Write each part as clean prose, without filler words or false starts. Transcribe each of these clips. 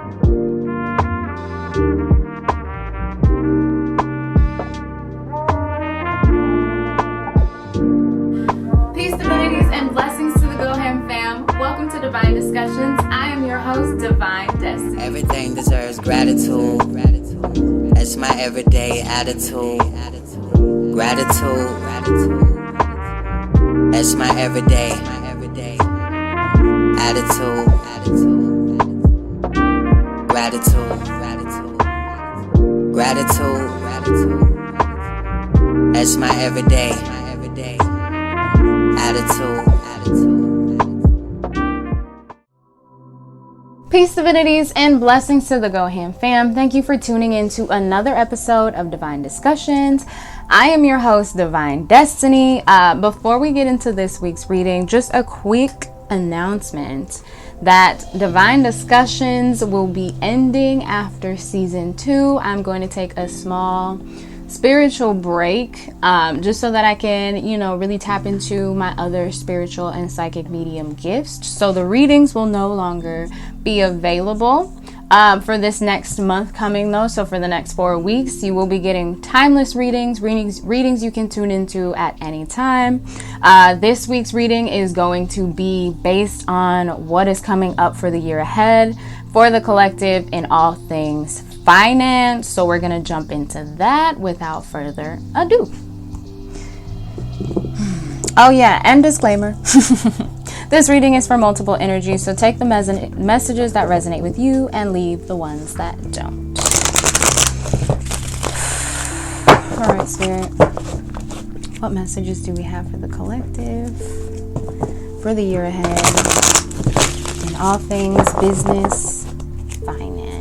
Peace, divinities, and blessings to the Go Ham fam. Welcome to Divine Discussions. I am your host, Divine Destiny. Everything deserves gratitude. That's my everyday attitude. Gratitude. That's my everyday attitude. Gratitude. That's my everyday attitude. Peace, divinities, and blessings to the Go Ham fam. Thank you for tuning in to another episode of Divine Discussions. I am your host, Divine Destiny. Before we get into this week's reading, just a quick announcement that Divine Discussions will be ending after season 2. I'm going to take a small spiritual break just so that I can, really tap into my other spiritual and psychic medium gifts. So the readings will no longer be available for this next month coming though. So for the next 4 weeks, you will be getting timeless readings you can tune into at any time. This week's reading is going to be based on what is coming up for the year ahead for the collective in all things finance. So we're going to jump into that without further ado. Oh yeah, and disclaimer. This reading is for multiple energies, so take the messages that resonate with you and leave the ones that don't. All right, Spirit. What messages do we have for the collective for the year ahead in all things business, finance?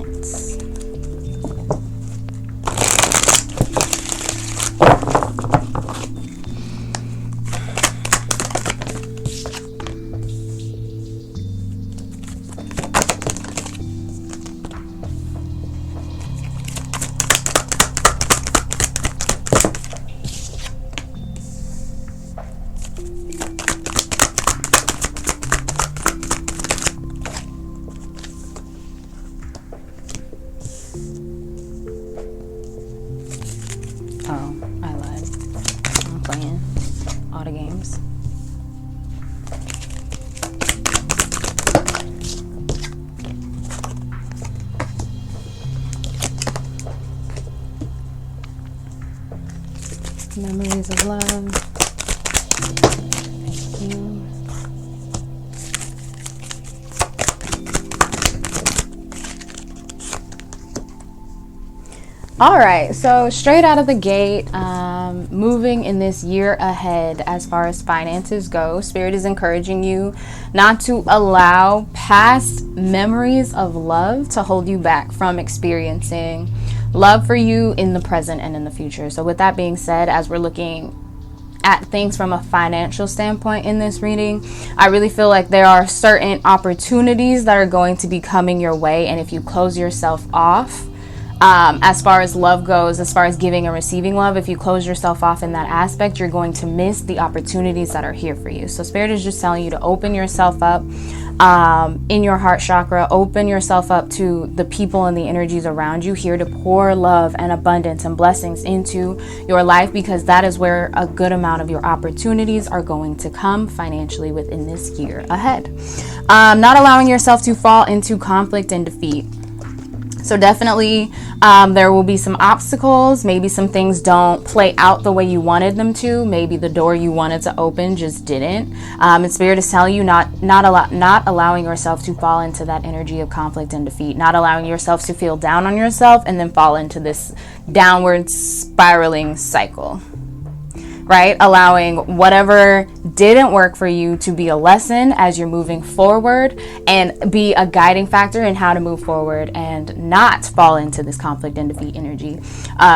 Oh, I lied. I'm playing all the games. Memories of love. Thank you. All right, so straight out of the gate, moving in this year ahead as far as finances go, Spirit is encouraging you not to allow past memories of love to hold you back from experiencing love for you in the present and in the future. So with that being said, as we're looking at things from a financial standpoint in this reading, I really feel like there are certain opportunities that are going to be coming your way, and if you close yourself off, as far as love goes, as far as giving and receiving love, if you close yourself off in that aspect, you're going to miss the opportunities that are here for you. So Spirit is just telling you to open yourself up in your heart chakra, open yourself up to the people and the energies around you, here to pour love and abundance and blessings into your life, because that is where a good amount of your opportunities are going to come financially within this year ahead. Not allowing yourself to fall into conflict and defeat. So definitely there will be some obstacles. Maybe some things don't play out the way you wanted them to. Maybe the door you wanted to open just didn't. And Spirit is telling you not allowing yourself to fall into that energy of conflict and defeat. Not allowing yourself to feel down on yourself and then fall into this downward spiraling cycle. Right? Allowing whatever didn't work for you to be a lesson as you're moving forward and be a guiding factor in how to move forward and not fall into this conflict and defeat energy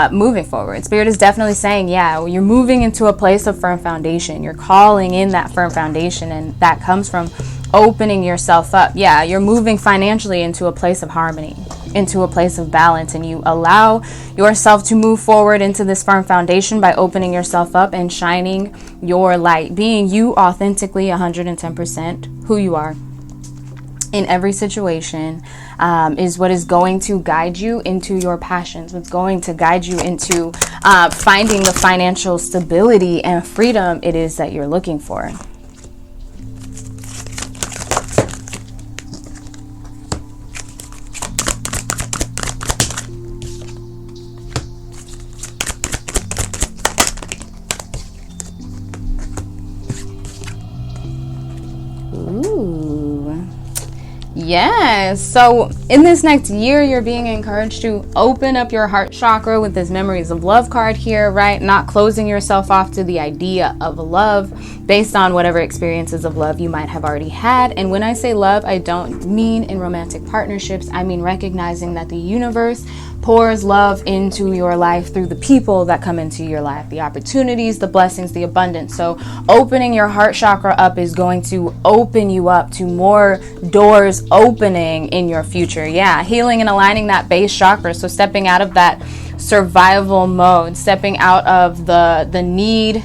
moving forward. Spirit is definitely saying, yeah, you're moving into a place of firm foundation. You're calling in that firm foundation, and that comes from opening yourself up. Yeah, you're moving financially into a place of harmony, into a place of balance, and you allow yourself to move forward into this firm foundation by opening yourself up and shining your light, being you authentically 110% who you are in every situation, is what is going to guide you into your passions, what's going to guide you into finding the financial stability and freedom it is that you're looking for. Ooh. Yes. So in this next year, you're being encouraged to open up your heart chakra with this memories of love card here, right? Not closing yourself off to the idea of love based on whatever experiences of love you might have already had. And when I say love, I don't mean in romantic partnerships. I mean recognizing that the universe pours love into your life through the people that come into your life, the opportunities, the blessings, the abundance. So opening your heart chakra up is going to open you up to more doors opening in your future. Yeah, healing and aligning that base chakra. So stepping out of that survival mode, stepping out of the need,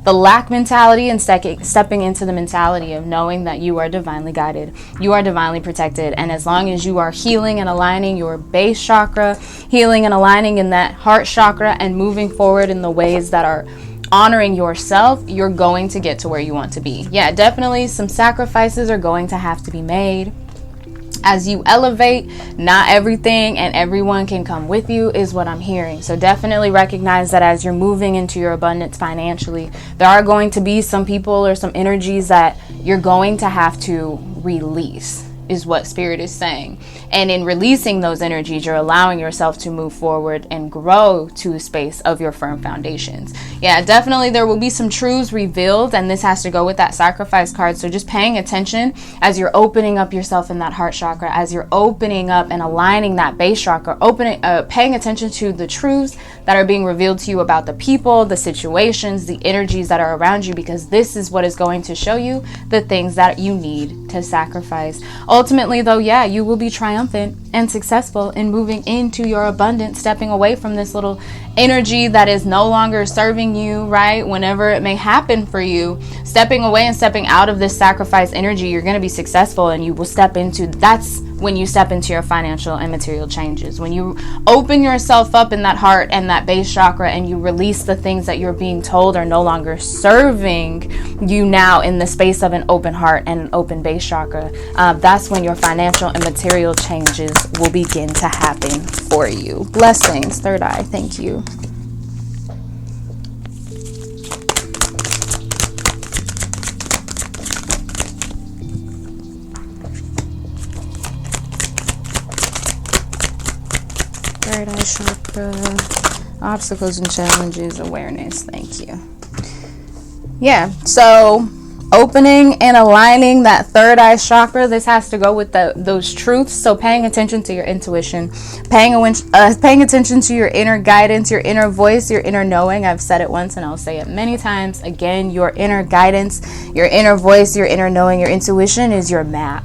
the lack mentality, and stepping into the mentality of knowing that you are divinely guided, you are divinely protected. And as long as you are healing and aligning your base chakra, healing and aligning in that heart chakra, and moving forward in the ways that are honoring yourself, you're going to get to where you want to be. Yeah, definitely some sacrifices are going to have to be made. As you elevate, not everything and everyone can come with you is what I'm hearing. So definitely recognize that as you're moving into your abundance financially, there are going to be some people or some energies that you're going to have to release, is what Spirit is saying. And in releasing those energies, you're allowing yourself to move forward and grow to a space of your firm foundations. Yeah, definitely there will be some truths revealed, and this has to go with that sacrifice card. So just paying attention as you're opening up yourself in that heart chakra, as you're opening up and aligning that base chakra, paying attention to the truths that are being revealed to you about the people, the situations, the energies that are around you, because this is what is going to show you the things that you need to sacrifice. Ultimately, though, yeah, you will be triumphant and successful in moving into your abundance, stepping away from this little energy that is no longer serving you, right? Whenever it may happen for you, stepping away and stepping out of this sacrifice energy, you're going to be successful, and you will that's when you step into your financial and material changes. When you open yourself up in that heart and that base chakra, and you release the things that you're being told are no longer serving you now in the space of an open heart and an open base chakra, that's when your financial and material changes will begin to happen for you. Blessings, third eye. Thank you. Third eye chakra, obstacles and challenges, awareness. Thank you. Yeah, so opening and aligning that third eye chakra, this has to go with those truths. So paying attention to your intuition, paying attention to your inner guidance, your inner voice, your inner knowing. I've said it once and I'll say it many times again. Your inner guidance, your inner voice, your inner knowing, your intuition is your map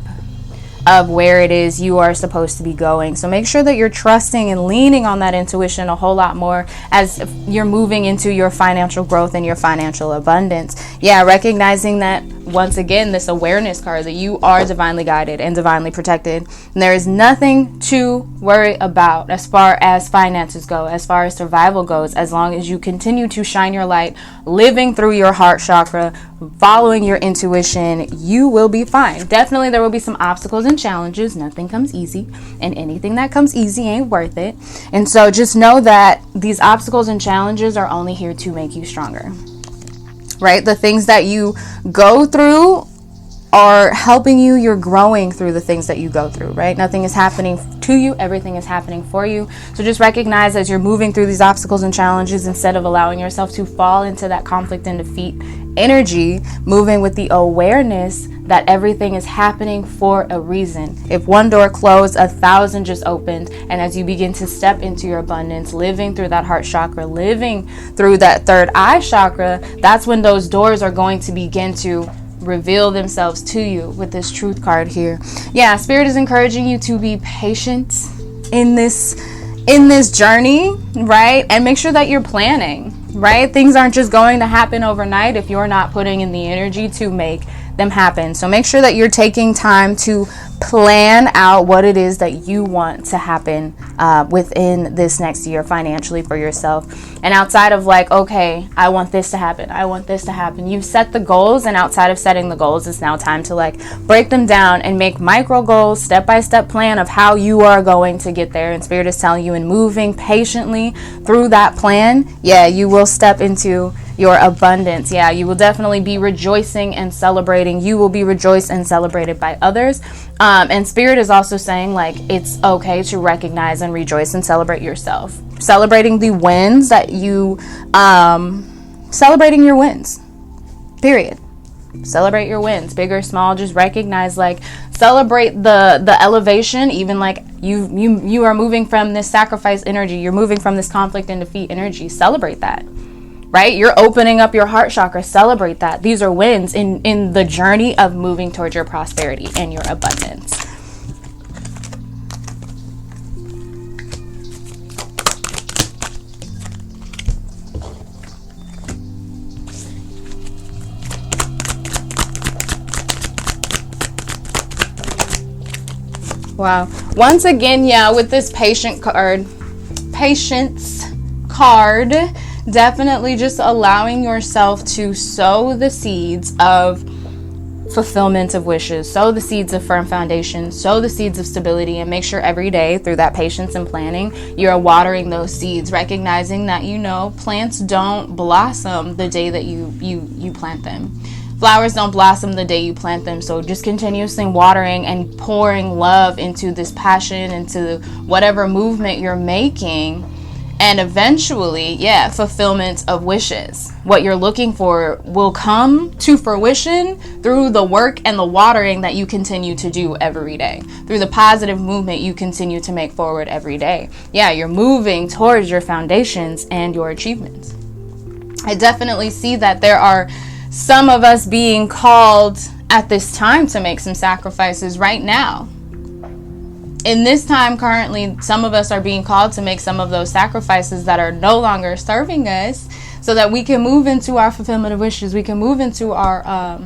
of where it is you are supposed to be going. So make sure that you're trusting and leaning on that intuition a whole lot more as you're moving into your financial growth and your financial abundance. Yeah, recognizing that, once again, this awareness card, that you are divinely guided and divinely protected. And there is nothing to worry about as far as finances go, as far as survival goes, as long as you continue to shine your light, living through your heart chakra, following your intuition, you will be fine. Definitely there will be some obstacles and challenges. Nothing comes easy, and anything that comes easy ain't worth it. And so just know that these obstacles and challenges are only here to make you stronger, right? The things that you go through are helping you. You're growing through the things that you go through, right? Nothing is happening to you. Everything is happening for you. So just recognize as you're moving through these obstacles and challenges, instead of allowing yourself to fall into that conflict and defeat energy, moving with the awareness that everything is happening for a reason. If one door closed, 1,000 just opened. And as you begin to step into your abundance, living through that heart chakra, living through that third eye chakra, that's when those doors are going to begin to reveal themselves to you with this truth card here. Yeah, Spirit is encouraging you to be patient in this journey, right? And make sure that you're planning, right? Things aren't just going to happen overnight if you're not putting in the energy to make them happen. So make sure that you're taking time to plan out what it is that you want to happen within this next year financially for yourself. And outside of like, okay, I want this to happen, I want this to happen, you've set the goals, and outside of setting the goals, it's now time to like break them down and make micro goals, step-by-step plan of how you are going to get there. And Spirit is telling you, in moving patiently through that plan, you will step into your abundance. You will definitely be rejoicing and celebrating. You will be rejoiced and celebrated by others. And Spirit is also saying like it's okay to recognize and rejoice and celebrate yourself. Celebrating the wins that you, celebrating your wins, period. Celebrate your wins, big or small. Just recognize, like, celebrate the elevation. Even like you are moving from this sacrifice energy, you're moving from this conflict and defeat energy. Celebrate that. Right? You're opening up your heart chakra. Celebrate that. These are wins in the journey of moving towards your prosperity and your abundance. Wow. Once again, with this patience card, definitely just allowing yourself to sow the seeds of fulfillment of wishes, sow the seeds of firm foundation, sow the seeds of stability, and make sure every day through that patience and planning, you're watering those seeds, recognizing that, plants don't blossom the day that you plant them. Flowers don't blossom the day you plant them. So just continuously watering and pouring love into this passion, into whatever movement you're making. And eventually, fulfillment of wishes. What you're looking for will come to fruition through the work and the watering that you continue to do every day. Through the positive movement you continue to make forward every day. You're moving towards your foundations and your achievements. I definitely see that there are some of us being called at this time to make some sacrifices right now. In this time currently, some of us are being called to make some of those sacrifices that are no longer serving us, so that we can move into our fulfillment of wishes. We can move into our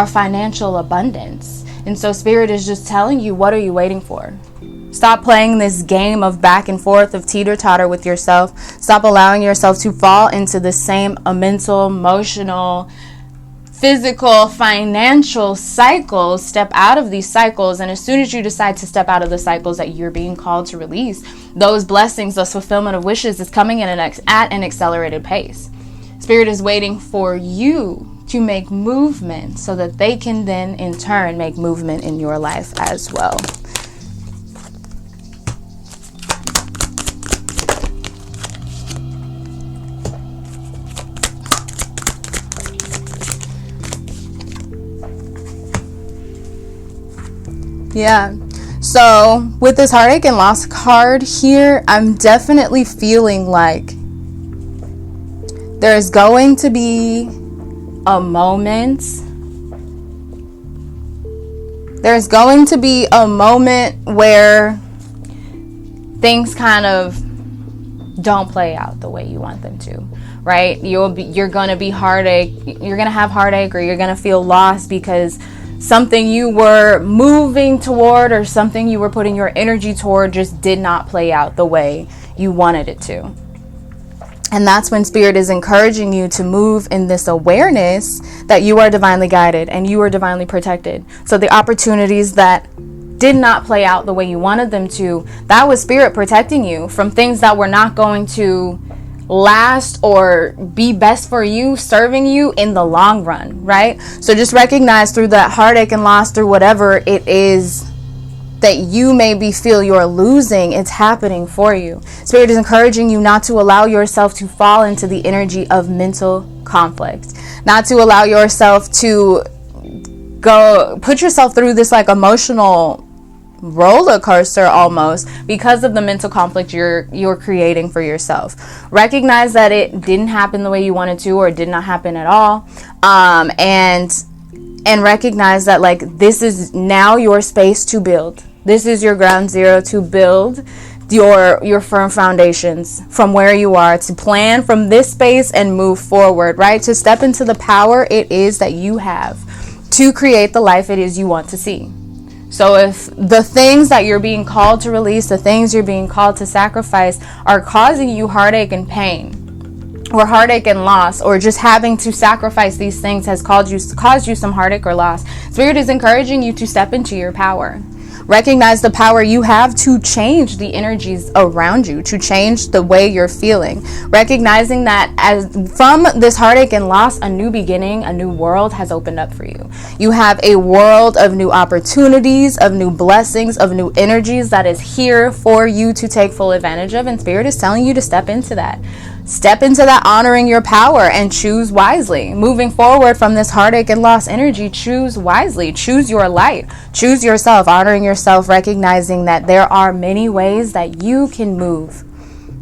financial abundance. And so Spirit is just telling you, what are you waiting for? Stop playing this game of back and forth, of teeter-totter with yourself. Stop allowing yourself to fall into the same mental, emotional, physical, financial cycles. Step out of these cycles, and as soon as you decide to step out of the cycles that you're being called to release, those blessings, those fulfillment of wishes is coming in at an accelerated pace. Spirit is waiting for you to make movement so that they can then in turn make movement in your life as well. So with this heartache and loss card here, I'm definitely feeling like there's going to be a moment. There's going to be a moment where things kind of don't play out the way you want them to, right? You're going to be heartache. You're going to have heartache, or you're going to feel lost because something you were moving toward or something you were putting your energy toward just did not play out the way you wanted it to. And that's when Spirit is encouraging you to move in this awareness that you are divinely guided and you are divinely protected. So the opportunities that did not play out the way you wanted them to, that was Spirit protecting you from things that were not going to last or be best for you, serving you in the long run, right? So just recognize through that heartache and loss, through whatever it is that you maybe feel you're losing, it's happening for you. Spirit is encouraging you not to allow yourself to fall into the energy of mental conflict, not to allow yourself to go put yourself through this like emotional roller coaster almost because of the mental conflict you're creating for yourself. Recognize that it didn't happen the way you wanted to, or it did not happen at all, and recognize that like this is now your space to build. This is your ground zero to build your firm foundations from where you are, to plan from this space and move forward, right? To step into the power it is that you have to create the life it is you want to see. So if the things that you're being called to release, the things you're being called to sacrifice are causing you heartache and pain, or heartache and loss, or just having to sacrifice these things has caused you some heartache or loss, Spirit is encouraging you to step into your power. Recognize the power you have to change the energies around you, to change the way you're feeling. Recognizing that as from this heartache and loss, a new beginning, a new world has opened up for you. You have a world of new opportunities, of new blessings, of new energies that is here for you to take full advantage of. And Spirit is telling you to step into that. Step into that, honoring your power, and choose wisely. Moving forward from this heartache and loss energy, choose wisely. Choose your light. Choose yourself, honoring yourself, recognizing that there are many ways that you can move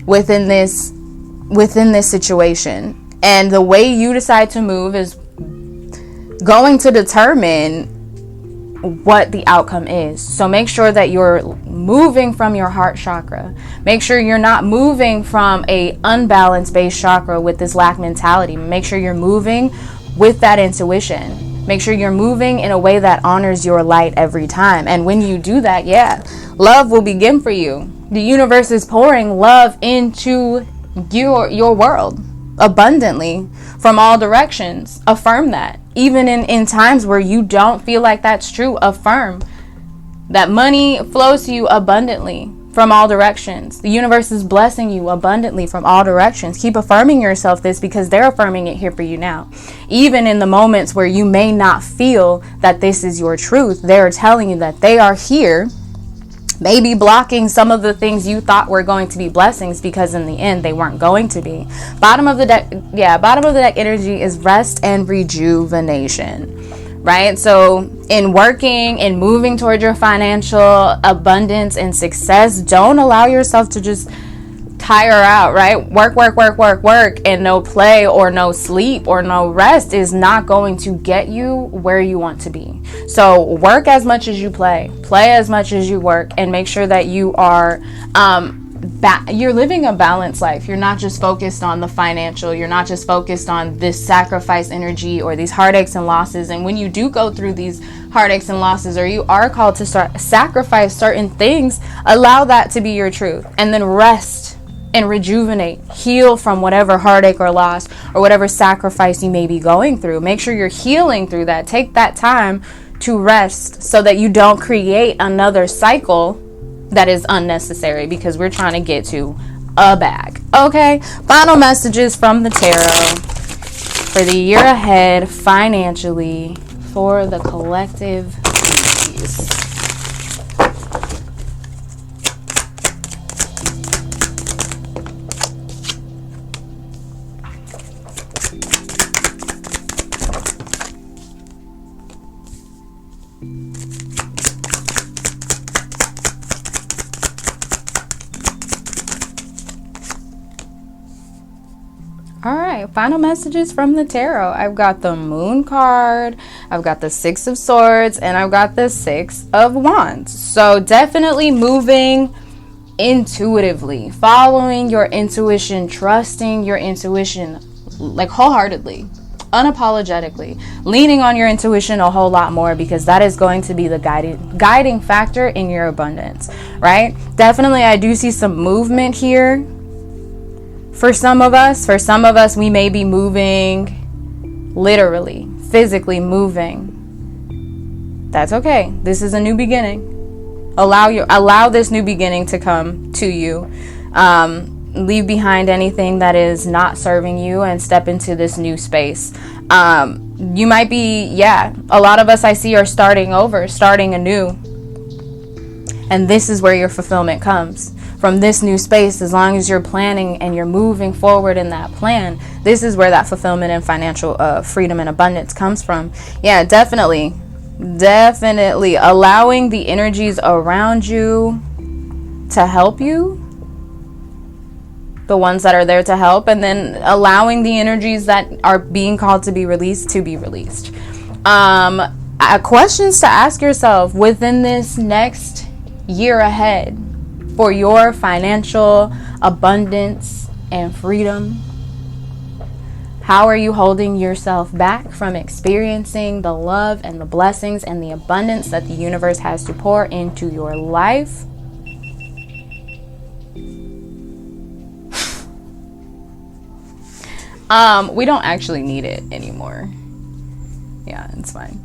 within this situation. And the way you decide to move is going to determine what the outcome is. So make sure that you're moving from your heart chakra. Make sure you're not moving from a unbalanced base chakra with this lack mentality. Make sure you're moving with that intuition. Make sure you're moving in a way that honors your light every time. And when you do that, love will begin for you. The universe is pouring love into your world abundantly from all directions. Affirm that. Even in times where you don't feel like that's true, affirm that money flows to you abundantly from all directions. The universe is blessing you abundantly from all directions. Keep affirming yourself this, because they're affirming it here for you now. Even in the moments where you may not feel that this is your truth, they're telling you that they are here, maybe blocking some of the things you thought were going to be blessings, because in the end they weren't going to be. Bottom of the deck energy is rest and rejuvenation, right? So in working and moving towards your financial abundance and success, don't allow yourself to just tire out, right? Work, and no play or no sleep or no rest is not going to get you where you want to be. So work as much as you play as much as you work, and make sure that you are you're living a balanced life. You're not just focused on the financial. You're not just focused on this sacrifice energy or these heartaches and losses. And when you do go through these heartaches and losses, or you are called to sacrifice certain things, allow that to be your truth, and then rest and rejuvenate, heal from whatever heartache or loss or whatever sacrifice you may be going through. Make sure you're healing through that. Take that time to rest so that you don't create another cycle that is unnecessary, because we're trying to get to a bag. Okay, final messages from the tarot for the year ahead financially for the collective piece. All right, final messages from the tarot. I've got the Moon card, I've got the Six of Swords, and I've got the Six of Wands. So definitely moving intuitively, following your intuition, trusting your intuition like wholeheartedly, unapologetically, leaning on your intuition a whole lot more, because that is going to be the guiding factor in your abundance, right? Definitely, I do see some movement here. For some of us, we may be moving, literally, physically moving. That's okay. This is a new beginning. Allow this new beginning to come to you. Leave behind anything that is not serving you and step into this new space. You might be, a lot of us I see are starting over, starting anew. And this is where your fulfillment comes. From this new space, as long as you're planning and you're moving forward in that plan, this is where that fulfillment and financial freedom and abundance comes from. Yeah, definitely allowing the energies around you to help you, the ones that are there to help, and then allowing the energies that are being called to be released. Questions to ask yourself within this next year ahead for your financial abundance and freedom. How are you holding yourself back from experiencing the love and the blessings and the abundance that the universe has to pour into your life? We don't actually need it anymore. Yeah, it's fine.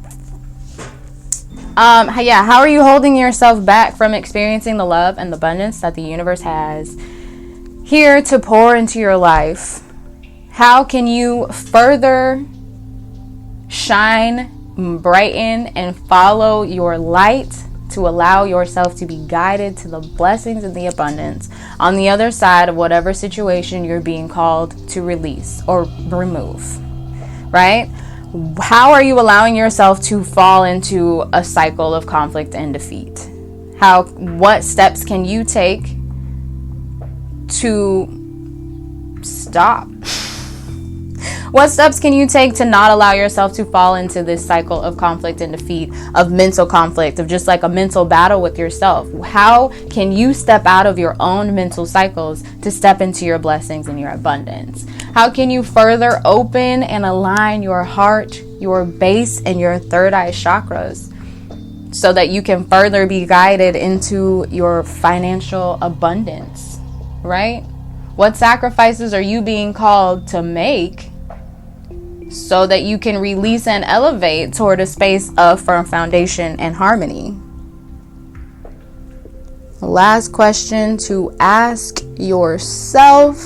How are you holding yourself back from experiencing the love and the abundance that the universe has here to pour into your life? How can you further shine, brighten, and follow your light to allow yourself to be guided to the blessings and the abundance on the other side of whatever situation you're being called to release or remove, right? How are you allowing yourself to fall into a cycle of conflict and defeat? What steps can you take to stop? What steps can you take to not allow yourself to fall into this cycle of conflict and defeat, of mental conflict, of just like a mental battle with yourself? How can you step out of your own mental cycles to step into your blessings and your abundance? How can you further open and align your heart, your base, and your third eye chakras so that you can further be guided into your financial abundance, right? What sacrifices are you being called to make so that you can release and elevate toward a space of firm foundation and harmony? Last question to ask yourself: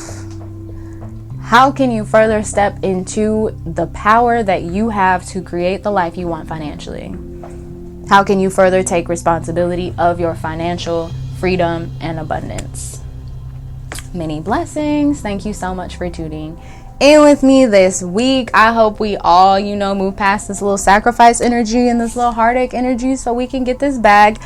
how can you further step into the power that you have to create the life you want financially? How can you further take responsibility of your financial freedom and abundance? Many blessings. Thank you so much for tuning in with me this week. I hope we all, move past this little sacrifice energy and this little heartache energy so we can get this bag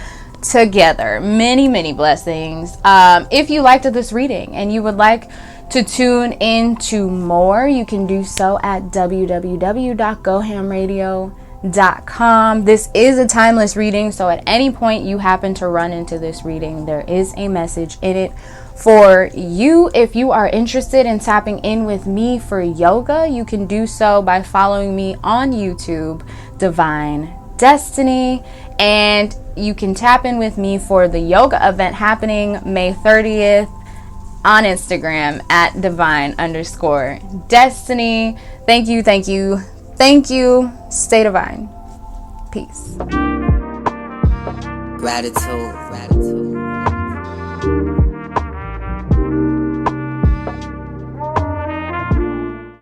together. Many, many blessings. If you liked this reading and you would like to tune into more, you can do so at www.gohamradio.com. This is a timeless reading, so at any point you happen to run into this reading, there is a message in it for you. If you are interested in tapping in with me for yoga, you can do so by following me on YouTube, DVNDestini, and you can tap in with me for the yoga event happening May 30th on Instagram at divine_destiny. Thank you, thank you, thank you. Stay divine. Peace. Gratitude.